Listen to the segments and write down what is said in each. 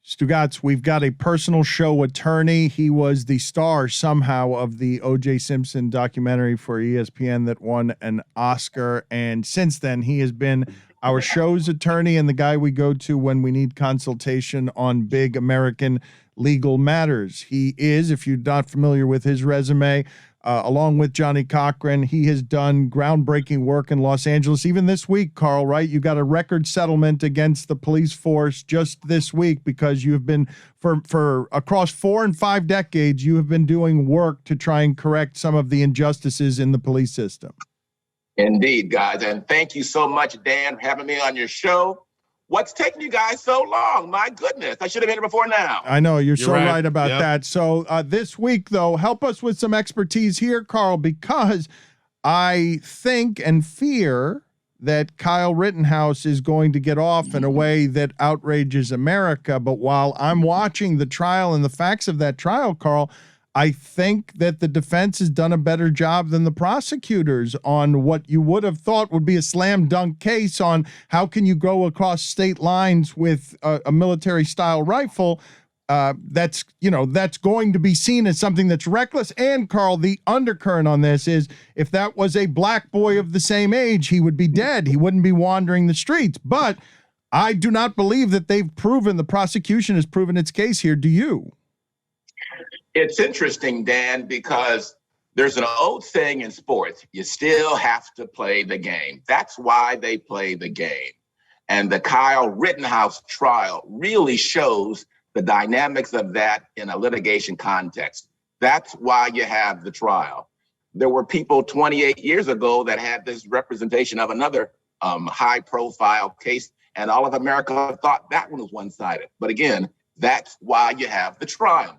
Stugotz, we've got a personal show attorney. He was the star somehow of the O.J. Simpson documentary for ESPN that won an Oscar. And since then, he has been our show's attorney and the guy we go to when we need consultation on big American legal matters. He is, if you're not familiar with his resume, along with Johnny Cochran, he has done groundbreaking work in Los Angeles. Even this week, Carl, right? You got a record settlement against the police force just this week because you have been, for across 4 and 5 decades, you have been doing work to try and correct some of the injustices in the police system. Indeed, guys. And thank you so much, Dan, for having me on your show. What's taking you guys so long? My goodness, I should have been here before now. I know, you're so right about that. So this week, though, help us with some expertise here, Carl, because I think and fear that Kyle Rittenhouse is going to get off in a way that outrages America. But while I'm watching the trial and the facts of that trial, Carl, I think that the defense has done a better job than the prosecutors on what you would have thought would be a slam dunk case on how can you go across state lines with a military style rifle. That's going to be seen as something that's reckless. And Carl, the undercurrent on this is if that was a black boy of the same age, he would be dead. He wouldn't be wandering the streets. But I do not believe that the prosecution has proven its case here. Do you? It's interesting, Dan, because there's an old saying in sports, you still have to play the game. That's why they play the game. And the Kyle Rittenhouse trial really shows the dynamics of that in a litigation context. That's why you have the trial. There were people 28 years ago that had this representation of another high-profile case, and all of America thought that one was one-sided. But again, that's why you have the trial.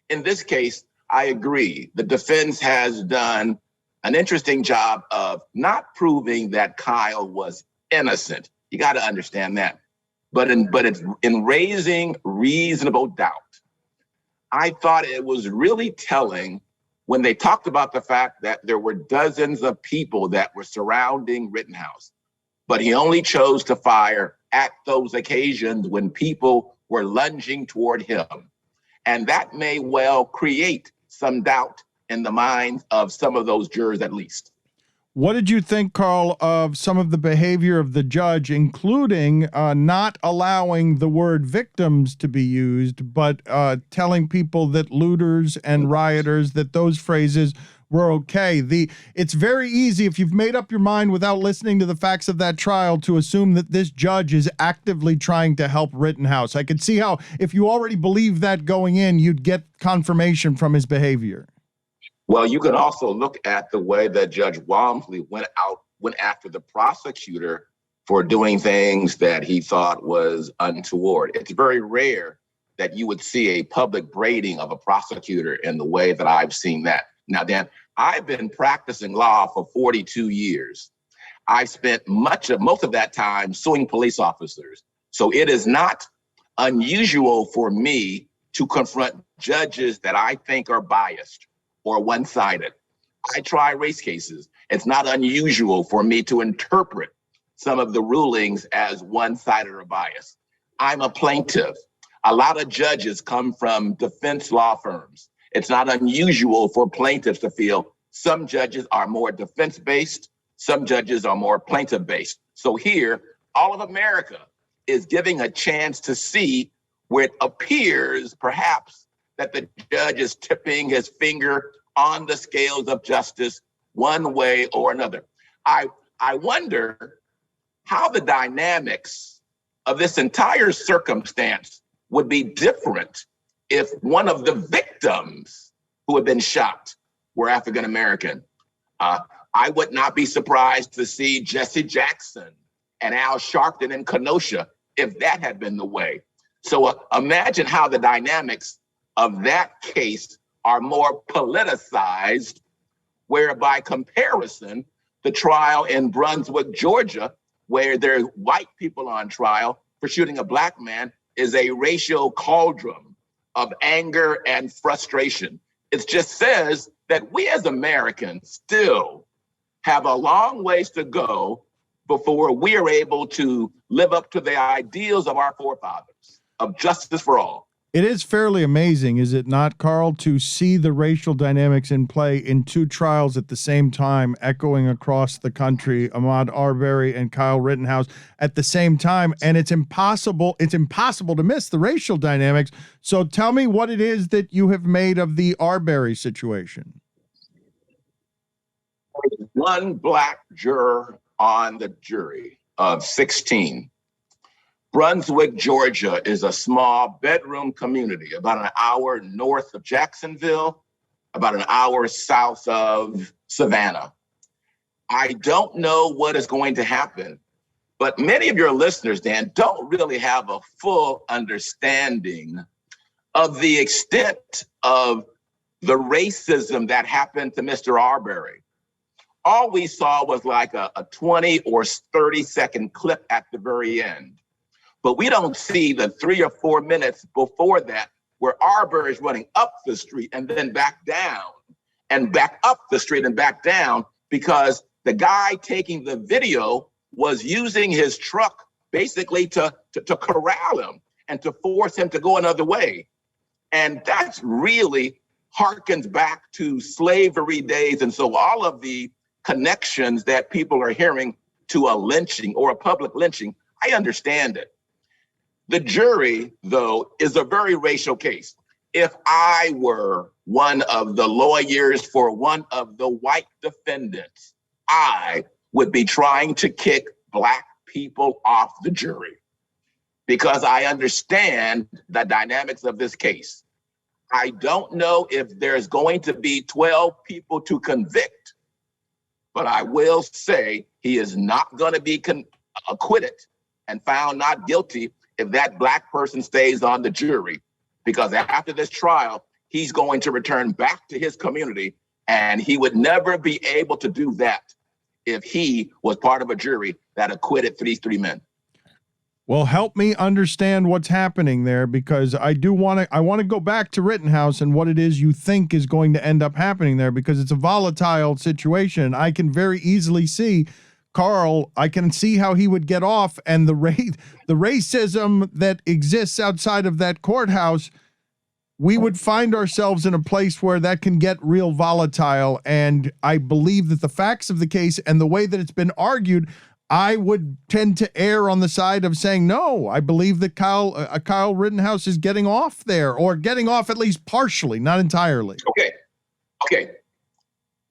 In this case, I agree. The defense has done an interesting job of not proving that Kyle was innocent. You got to understand that. But in raising reasonable doubt, I thought it was really telling when they talked about the fact that there were dozens of people that were surrounding Rittenhouse, but he only chose to fire at those occasions when people were lunging toward him. And that may well create some doubt in the minds of some of those jurors, at least. What did you think, Carl, of some of the behavior of the judge, including not allowing the word victims to be used, but telling people that looters and rioters, that those phrases were okay? It's very easy, if you've made up your mind without listening to the facts of that trial, to assume that this judge is actively trying to help Rittenhouse. I could see how, if you already believe that going in, you'd get confirmation from his behavior. Well, you can also look at the way that Judge Walmsley went after the prosecutor for doing things that he thought was untoward. It's very rare that you would see a public braiding of a prosecutor in the way that I've seen that. Now, Dan, I've been practicing law for 42 years. I've spent most of that time suing police officers. So it is not unusual for me to confront judges that I think are biased or one-sided. I try race cases. It's not unusual for me to interpret some of the rulings as one-sided or biased. I'm a plaintiff. A lot of judges come from defense law firms. It's not unusual for plaintiffs to feel some judges are more defense-based, some judges are more plaintiff-based. So here, all of America is giving a chance to see where it appears perhaps that the judge is tipping his finger on the scales of justice one way or another. I wonder how the dynamics of this entire circumstance would be different if one of the victims who had been shot were African American. I would not be surprised to see Jesse Jackson and Al Sharpton in Kenosha if that had been the way. So imagine how the dynamics of that case are more politicized, where by comparison, the trial in Brunswick, Georgia, where there's white people on trial for shooting a black man, is a racial cauldron of anger and frustration. It just says that we as Americans still have a long ways to go before we are able to live up to the ideals of our forefathers. of justice for all. It is fairly amazing, is it not, Carl, to see the racial dynamics in play in two trials at the same time, echoing across the country, Ahmaud Arbery and Kyle Rittenhouse at the same time. And it's impossible to miss the racial dynamics. So tell me what it is that you have made of the Arbery situation. One black juror on the jury of 16. Brunswick, Georgia is a small bedroom community about an hour north of Jacksonville, about an hour south of Savannah. I don't know what is going to happen, but many of your listeners, Dan, don't really have a full understanding of the extent of the racism that happened to Mr. Arbery. All we saw was like a 20 or 30-second clip at the very end. But we don't see the 3 or 4 minutes before that where Arbery is running up the street and then back down and back up the street and back down, because the guy taking the video was using his truck basically to corral him and to force him to go another way. And that's really harkens back to slavery days. And so all of the connections that people are hearing to a lynching or a public lynching, I understand it. The jury, though, is a very racial case. If I were one of the lawyers for one of the white defendants, I would be trying to kick black people off the jury because I understand the dynamics of this case. I don't know if there's going to be 12 people to convict, but I will say he is not going to be acquitted and found not guilty if that black person stays on the jury, because after this trial, he's going to return back to his community, and he would never be able to do that if he was part of a jury that acquitted these three men. Well, help me understand what's happening there, because I want to go back to Rittenhouse and what it is you think is going to end up happening there, because it's a volatile situation. I can very easily see, Carl, I can see how he would get off, and the racism that exists outside of that courthouse, we would find ourselves in a place where that can get real volatile. And I believe that the facts of the case and the way that it's been argued, I would tend to err on the side of saying, no, I believe that Kyle Rittenhouse is getting off there, or getting off at least partially, not entirely. Okay.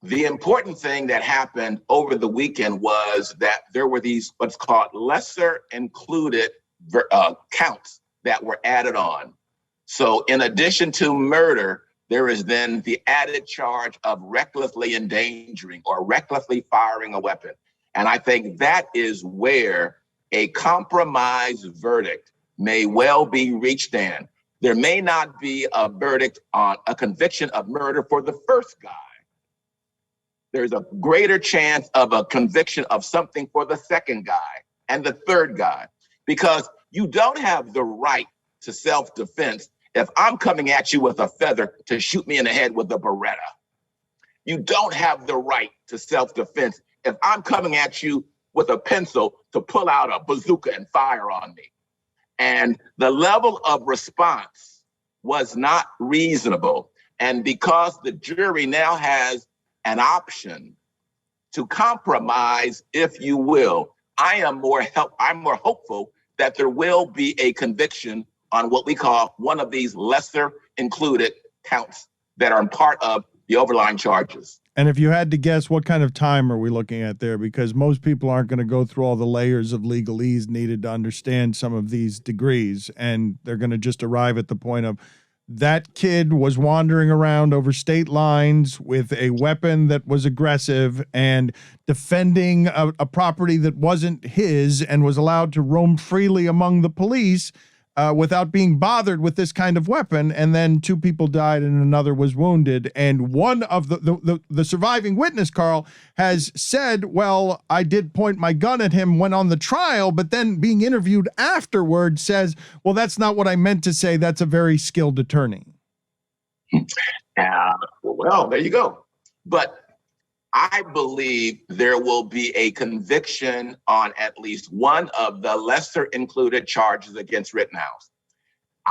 The important thing that happened over the weekend was that there were these what's called lesser included counts that were added on. So in addition to murder, there is then the added charge of recklessly endangering or recklessly firing a weapon. And I think that is where a compromise verdict may well be reached in. There may not be a verdict on a conviction of murder for the first guy. There's a greater chance of a conviction of something for the second guy and the third guy, because you don't have the right to self-defense if I'm coming at you with a feather to shoot me in the head with a Beretta. You don't have the right to self-defense if I'm coming at you with a pencil to pull out a bazooka and fire on me. And the level of response was not reasonable. And because the jury now has an option to compromise, if you will, I'm more hopeful that there will be a conviction on what we call one of these lesser included counts that are part of the overlying charges. And if you had to guess, what kind of time are we looking at there? Because most people aren't going to go through all the layers of legalese needed to understand some of these degrees, and they're going to just arrive at the point of, that kid was wandering around over state lines with a weapon that was aggressive and defending a property that wasn't his, and was allowed to roam freely among the police without being bothered with this kind of weapon. And then 2 people died and another was wounded. And one of the surviving witness, Carl, has said, well, I did point my gun at him when on the trial, but then being interviewed afterward says, well, that's not what I meant to say. That's a very skilled attorney. Well, there you go. But I believe there will be a conviction on at least one of the lesser included charges against Rittenhouse.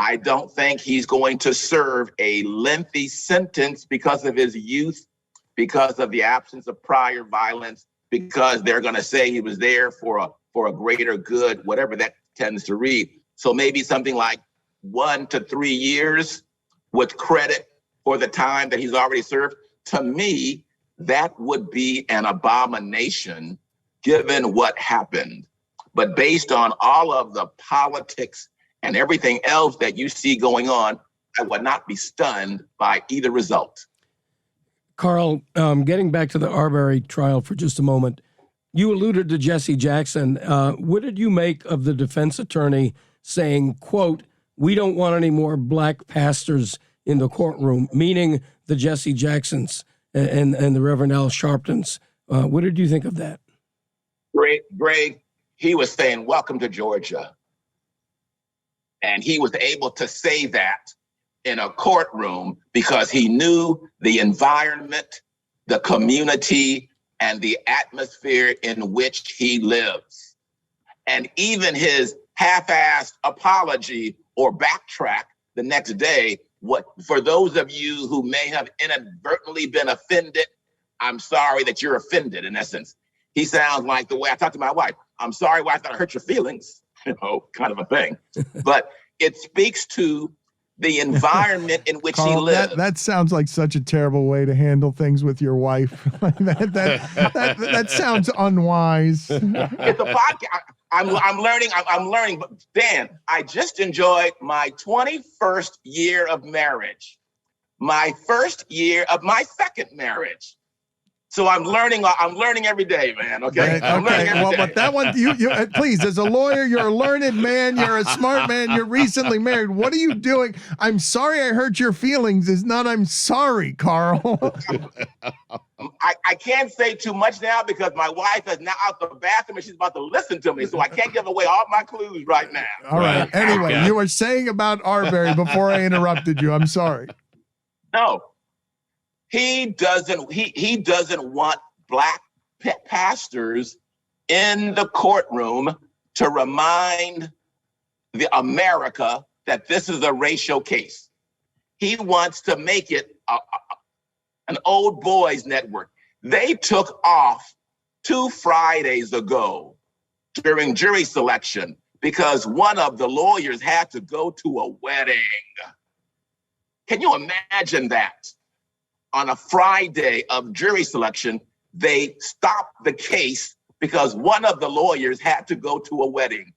I don't think he's going to serve a lengthy sentence because of his youth, because of the absence of prior violence, because they're going to say he was there for a greater good, whatever that tends to read. So maybe something like 1 to 3 years with credit for the time that he's already served. To me, that would be an abomination given what happened. But based on all of the politics and everything else that you see going on, I would not be stunned by either result. Carl, getting back to the Arbery trial for just a moment, you alluded to Jesse Jackson. What did you make of the defense attorney saying, quote, "We don't want any more black pastors in the courtroom," meaning the Jesse Jacksons and the Reverend Al Sharptons? What did you think of that? Greg, he was saying, "Welcome to Georgia." And he was able to say that in a courtroom because he knew the environment, the community, and the atmosphere in which he lives. And even his half-assed apology or backtrack the next day, for those of you who may have inadvertently been offended, I'm sorry that you're offended, in essence. He sounds like the way I talked to my wife. "I'm sorry, wife, that I hurt your feelings," kind of a thing. But it speaks to the environment in which Carl, he lives. That sounds like such a terrible way to handle things with your wife. that sounds unwise. It's a podcast. I'm learning. But Dan, I just enjoyed my 21st year of marriage, my first year of my second marriage. So I'm learning every day, man. Okay. But that one, you please, as a lawyer, you're a learned man. You're a smart man. You're recently married. What are you doing? "I'm sorry I hurt your feelings" is not "I'm sorry, Carl." I can't say too much now because my wife is now out the bathroom and she's about to listen to me. So I can't give away all my clues right now. All right. Anyway, you were saying about Arbery before I interrupted you. I'm sorry. No. He doesn't want black pastors in the courtroom to remind the America that this is a racial case. He wants to make it an old boys network. They took off 2 Fridays ago during jury selection because one of the lawyers had to go to a wedding. Can you imagine that? On a Friday of jury selection, they stopped the case because one of the lawyers had to go to a wedding.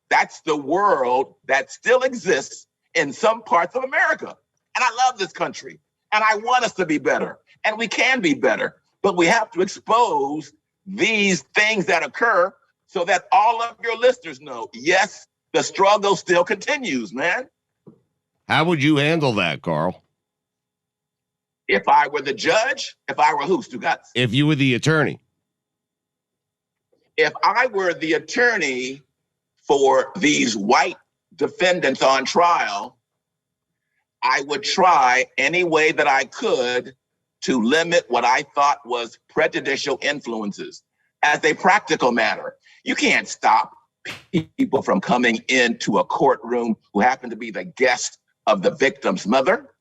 That's the world that still exists in some parts of America. And I love this country. And I want us to be better. And we can be better. But we have to expose these things that occur so that all of your listeners know, yes, the struggle still continues, man. How would you handle that, Carl? If I were the judge, if I were who, Stugotz? If you were the attorney. If I were the attorney for these white defendants on trial, I would try any way that I could to limit what I thought was prejudicial influences. As a practical matter, you can't stop people from coming into a courtroom who happen to be the guest of the victim's mother.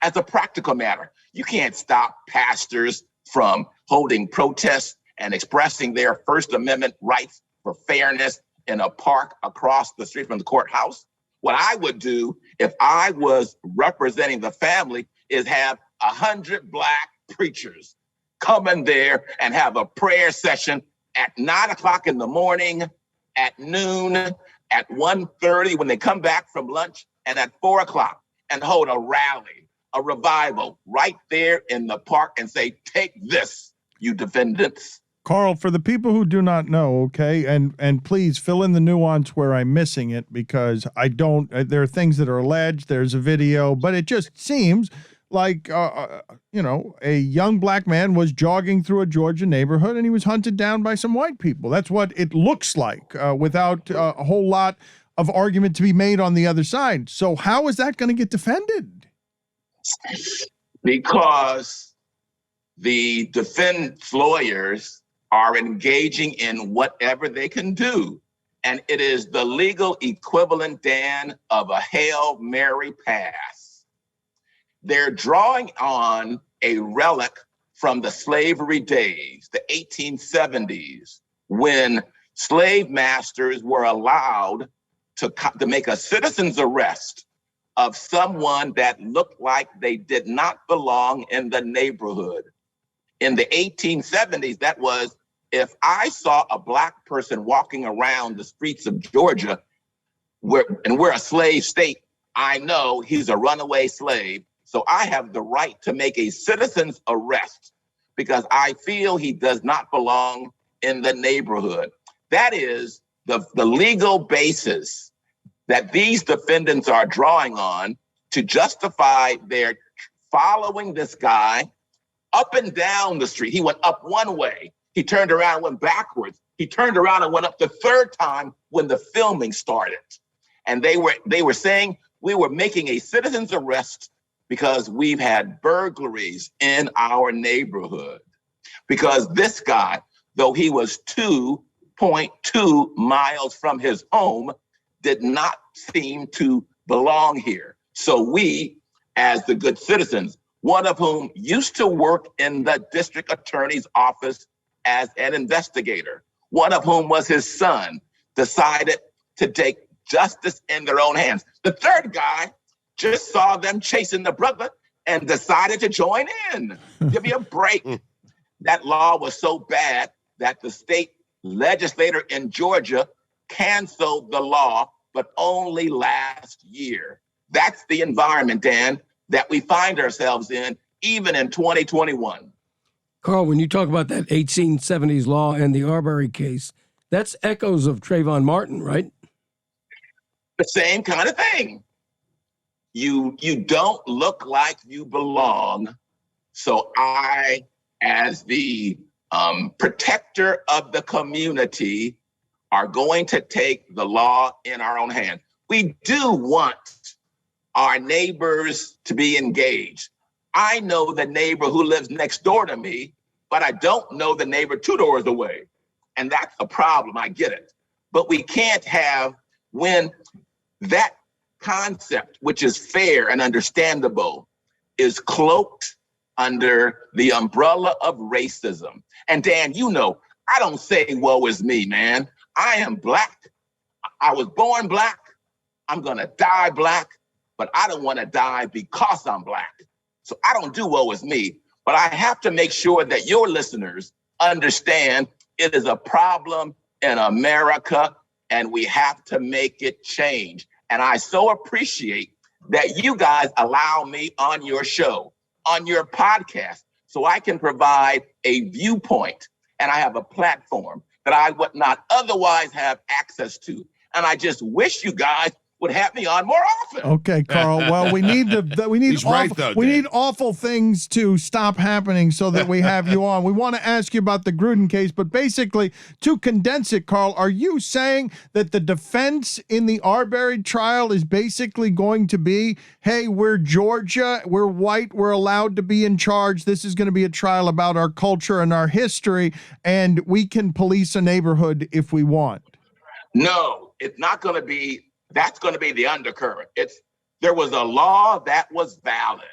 As a practical matter, you can't stop pastors from holding protests and expressing their First Amendment rights for fairness in a park across the street from the courthouse. What I would do if I was representing the family is have 100 black preachers come in there and have a prayer session at 9 o'clock in the morning, at noon, at 1:30 when they come back from lunch, and at 4 o'clock, and hold a rally, a revival right there in the park and say, "Take this, you defendants." Carl, for the people who do not know, okay, and please fill in the nuance where I'm missing it because I don't, there are things that are alleged, there's a video, but it just seems like, a young black man was jogging through a Georgia neighborhood and he was hunted down by some white people. That's what it looks like without a whole lot of argument to be made on the other side. So how is that going to get defended? Because the defense lawyers are engaging in whatever they can do. and it is the legal equivalent, Dan, of a Hail Mary pass. They're drawing on a relic from the slavery days, the 1870s, when slave masters were allowed to make a citizen's arrest of someone that looked like they did not belong in the neighborhood. In the 1870s, that was, if I saw a Black person walking around the streets of Georgia, and we're a slave state, I know he's a runaway slave. So I have the right to make a citizen's arrest because I feel he does not belong in the neighborhood. That is the legal basis that these defendants are drawing on to justify their following this guy up and down the street. He went up one way. He turned around and went backwards. He turned around and went up the third time when the filming started. And they were saying we were making a citizen's arrest because we've had burglaries in our neighborhood. Because this guy, though he was 2.2 miles from his home, did not seem to belong here. So we, as the good citizens, one of whom used to work in the district attorney's office as an investigator, one of whom was his son, decided to take justice in their own hands. The third guy just saw them chasing the brother and decided to join in. Give me a break. That law was so bad that the state legislator in Georgia canceled the law, but only last year. That's the environment, Dan, that we find ourselves in, even in 2021. Carl, when you talk about that 1870s law and the Arbery case, that's echoes of Trayvon Martin, right? The same kind of thing. You don't look like you belong, so I, as the protector of the community, are going to take the law in our own hands. We do want our neighbors to be engaged. I know the neighbor who lives next door to me, but I don't know the neighbor 2 doors away. And that's a problem, I get it. But we can't have, when that concept, which is fair and understandable, is cloaked under the umbrella of racism. And Dan, you know, I don't say woe is me, man. I am Black. I was born Black. I'm gonna die Black, but I don't wanna die because I'm Black. So I don't do woe is me, but I have to make sure that your listeners understand it is a problem in America and we have to make it change. And I so appreciate that you guys allow me on your show, on your podcast, so I can provide a viewpoint and I have a platform that I would not otherwise have access to. And I just wish you guys would have me on more often. Okay, Carl. Well, we need awful things to stop happening so that we have you on. We want to ask you about the Gruden case, but basically, to condense it, Carl, are you saying that the defense in the Arbery trial is basically going to be, hey, we're Georgia, we're white, we're allowed to be in charge. This is going to be a trial about our culture and our history, and we can police a neighborhood if we want? No, it's not going to be. That's going to be the undercurrent. There was a law that was valid.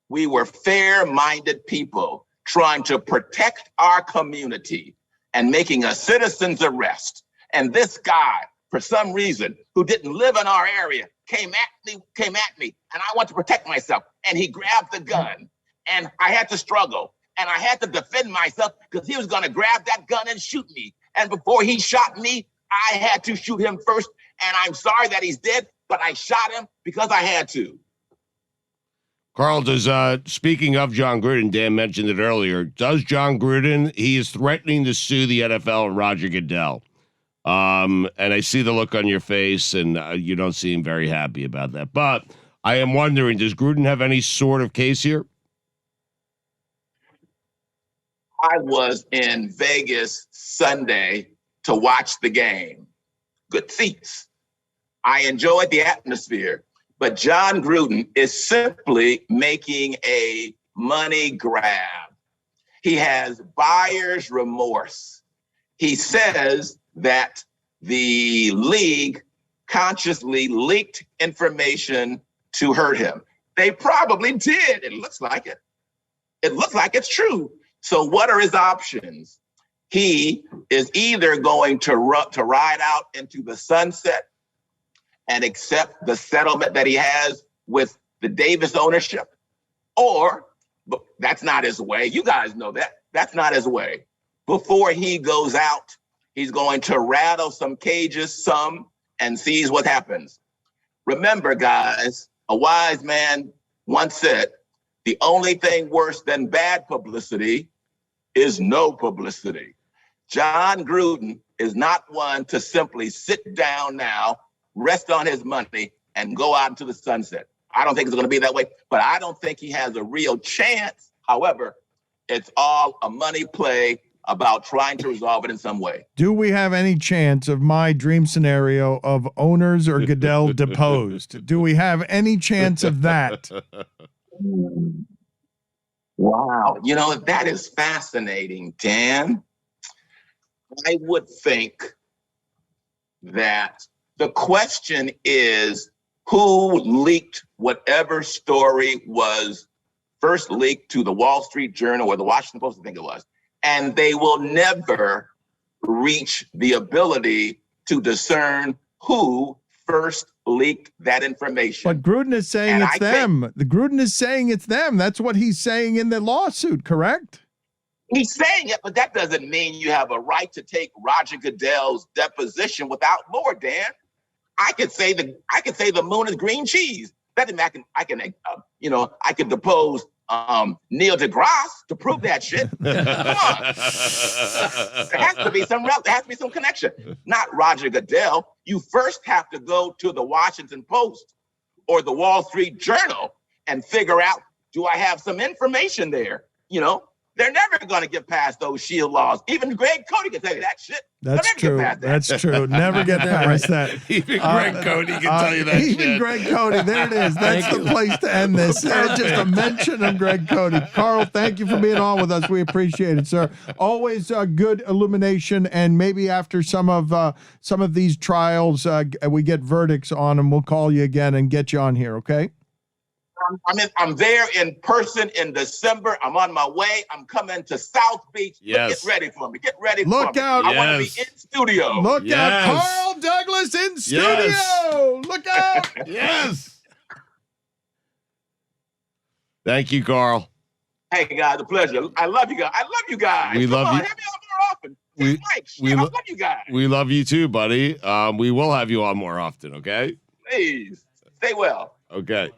We were fair-minded people trying to protect our community and making a citizen's arrest. And this guy, for some reason, who didn't live in our area, came at me, and I want to protect myself. And he grabbed the gun, and I had to struggle, and I had to defend myself because he was going to grab that gun and shoot me. And before he shot me, I had to shoot him first. And I'm sorry that he's dead, but I shot him because I had to. Carl, speaking of John Gruden, Dan mentioned it earlier, does John Gruden, he is threatening to sue the NFL and Roger Goodell. And I see the look on your face, and you don't seem very happy about that. But I am wondering, does Gruden have any sort of case here? I was in Vegas Sunday to watch the game. Good seats. I enjoyed the atmosphere, but John Gruden is simply making a money grab. He has buyer's remorse. He says that the league consciously leaked information to hurt him. They probably did. It looks like it. It looks like it's true. So what are his options? He is either going to ride out into the sunset and accept the settlement that he has with the Davis ownership, or that's not his way. You guys know that. That's not his way. Before he goes out, he's going to rattle some cages, and sees what happens. Remember, guys, a wise man once said, the only thing worse than bad publicity is no publicity. John Gruden is not one to simply sit down now, rest on his money, and go out into the sunset. I don't think it's going to be that way, but I don't think he has a real chance. However, it's all a money play about trying to resolve it in some way. Do we have any chance of my dream scenario of owners or Goodell deposed? Do we have any chance of that? Wow. You know, that is fascinating, Dan. I would think that the question is who leaked whatever story was first leaked to the Wall Street Journal or the Washington Post, I think it was. And they will never reach the ability to discern who first leaked that information. But Gruden is saying it's them. The Gruden is saying it's them. That's what he's saying in the lawsuit, correct? He's saying it, but that doesn't mean you have a right to take Roger Goodell's deposition without more, Dan. I could say the moon is green cheese. That doesn't mean I can depose Neil deGrasse to prove that shit. Come on. There has to be some connection. Not Roger Goodell. You first have to go to the Washington Post or the Wall Street Journal and figure out, do I have some information there? You know, they're never going to get past those shield laws. Even Greg Cody can tell you that shit. That's true. That's true. Never get past that. Even Greg Cody can tell you that even shit. Greg Cody. There it is. That's the place to end this. Just a mention of Greg Cody. Carl, thank you for being on with us. We appreciate it, sir. Always good illumination, and maybe after some of these trials, we get verdicts on them, we'll call you again and get you on here, okay? I'm there in person in December. I'm on my way. I'm coming to South Beach. Yes. Get ready for me. Get ready for Look me. out. I want to be in studio. Look Yes. out. Carl Douglas in studio. Yes. Look out. Yes. Thank you, Carl. Hey, guys, a pleasure. I love you guys. We love you. Have me on more often. I love you guys. We love you too, buddy. We will have you on more often, okay? Please. Stay well. Okay.